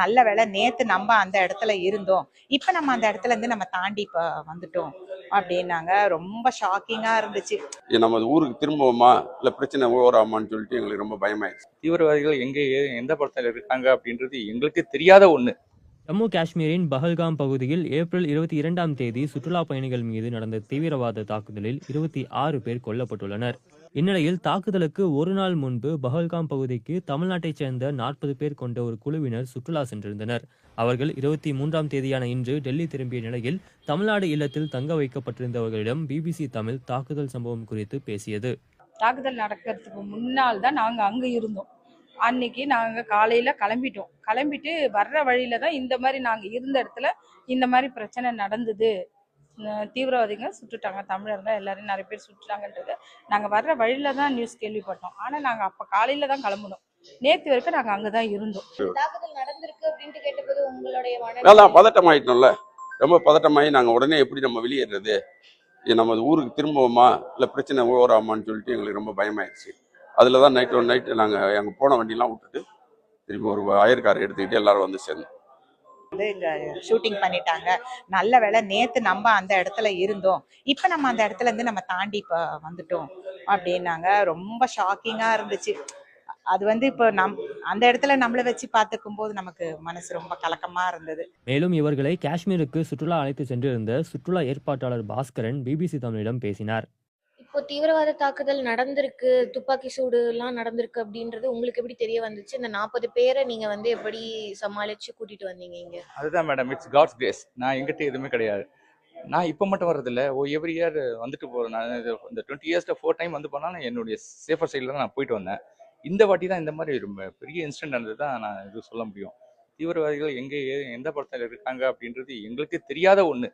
நல்ல வேளை நேத்து நம்ம அந்த இடத்துல இருந்தோம், இப்ப நம்ம அந்த இடத்துல இருந்து நம்ம தாண்டி இப்ப வந்துட்டோம் அப்படின்னாங்க. ரொம்ப ஷாக்கிங்கா இருந்துச்சு. நமது ஊருக்கு திரும்புவோமா இல்லை பிரச்சனை ஓவர் ஆகுமான்னு சொல்லிட்டு எங்களுக்கு ரொம்ப பயமாயிருச்சு. தீவிரவாதிகள் எங்கே எந்த படத்தில் இருக்காங்க அப்படின்றது எங்களுக்கு தெரியாத ஒன்று. ஜம்மு காஷ்மீரின் பஹல்காம் பகுதியில் ஏப்ரல் 22ஆம் தேதி சுற்றுலா பயணிகள் மீது நடந்த தீவிரவாத தாக்குதலில் 26 பேர் கொல்லப்பட்டுள்ளனர். இந்நிலையில் தாக்குதலுக்கு ஒரு நாள் முன்பு பஹல்காம் பகுதிக்கு தமிழ்நாட்டைச் சேர்ந்த 40 பேர் கொண்ட ஒரு குழுவினர் சுற்றுலா சென்றிருந்தனர். அவர்கள் 23ஆம் தேதியான இன்று டெல்லி திரும்பிய நிலையில் தமிழ்நாடு இல்லத்தில் தங்க வைக்கப்பட்டிருந்தவர்களிடம் பிபிசி தமிழ் தாக்குதல் சம்பவம் குறித்து பேசியது. தாக்குதல் நடக்கிறதுக்கு முன்னால் தான் நாங்கள் அங்கே இருந்தோம். அன்னைக்கு நாங்கள் காலையில் கிளம்பிட்டு வர்ற வழியில தான் இந்த மாதிரி நாங்கள் இருந்த இடத்துல இந்த மாதிரி பிரச்சனை நடந்தது. தீவிரவாதிங்க சுட்டுட்டாங்க, தமிழர்கள் எல்லாரும் நிறைய பேர் சுட்டுட்டாங்கன்றது நாங்கள் வர்ற வழியில தான் நியூஸ் கேள்விப்பட்டோம். ஆனால் நாங்கள் அப்போ காலையில் தான் கிளம்பணும். நேற்று வரைக்கும் நாங்கள் அங்கே தான் இருந்தோம். தாக்குதல் நடந்திருக்கு அப்படின்ட்டு கேட்டபோது உங்களுடைய அதான் பதட்டம் ஆயிட்டோம்ல, ரொம்ப பதட்டமாகி நாங்கள் உடனே எப்படி நம்ம வெளியேறது, நமது ஊருக்கு திரும்புவோமா இல்லை பிரச்சனை ஓவர் ஆகுமான்னு சொல்லிட்டு எங்களுக்கு ரொம்ப பயமாயிருச்சு. அதில் தான் நைட்டு நாங்கள் அங்கே போன வண்டிலாம் விட்டுட்டு திருப்பி ஒரு அயர் கார் எடுத்துக்கிட்டு எல்லாரும் வந்து சேர்ந்தோம். இங்க ஷூட்டிங் பண்ணிட்டாங்க. நல்ல வேளை நேத்து நம்ம அந்த இடத்துல இருந்தோம், இப்ப நம்ம அந்த இடத்துல இருந்து நம்ம தாண்டி இப்ப வந்துட்டோம் அப்படின்னாங்க. ரொம்ப ஷாக்கிங்கா இருந்துச்சு. அது இப்ப அந்த இடத்துல நம்மள வச்சு பார்த்துக்கும் போது நமக்கு மனசு ரொம்ப கலக்கமா இருந்தது. மேலும் இவர்களை காஷ்மீருக்கு சுற்றுலா அழைத்து சென்றிருந்த சுற்றுலா ஏற்பாட்டாளர் பாஸ்கரன் பிபிசி தமிழிடம் பேசினார். இப்போ தீவிரவாத தாக்குதல் நடந்திருக்கு, துப்பாக்கி சூடு எல்லாம் நடந்திருக்கு அப்படின்றது உங்களுக்கு எப்படி தெரிய வந்துச்சு? இந்த 40 பேரை நீங்க எப்படி சமாளிச்சு கூட்டிட்டு வந்தீங்க இங்க? அதுதான் மேடம், இட்ஸ் காட்ஸ் கிரேஸ். நான் எங்கிட்ட எதுவுமே கிடையாது. நான் இப்போ மட்டும் வர்றதில்ல, எவ்ரி இயர் வந்துட்டு போகிறேன். நான் இந்த 20 இயர்ஸ்ல 4 டைம் வந்து போனாலும் என்னுடைய சேஃபர் சைடில் தான் நான் போயிட்டு வந்தேன். இந்த வாட்டி தான் இந்த மாதிரி ரொம்ப பெரிய இன்சிடென்ட் நடந்தது தான் நான் இது சொல்ல முடியும். தீவிரவாதிகள் எங்கே எந்த படத்தில் இருக்காங்க அப்படின்றது எங்களுக்கு தெரியாத ஒன்று.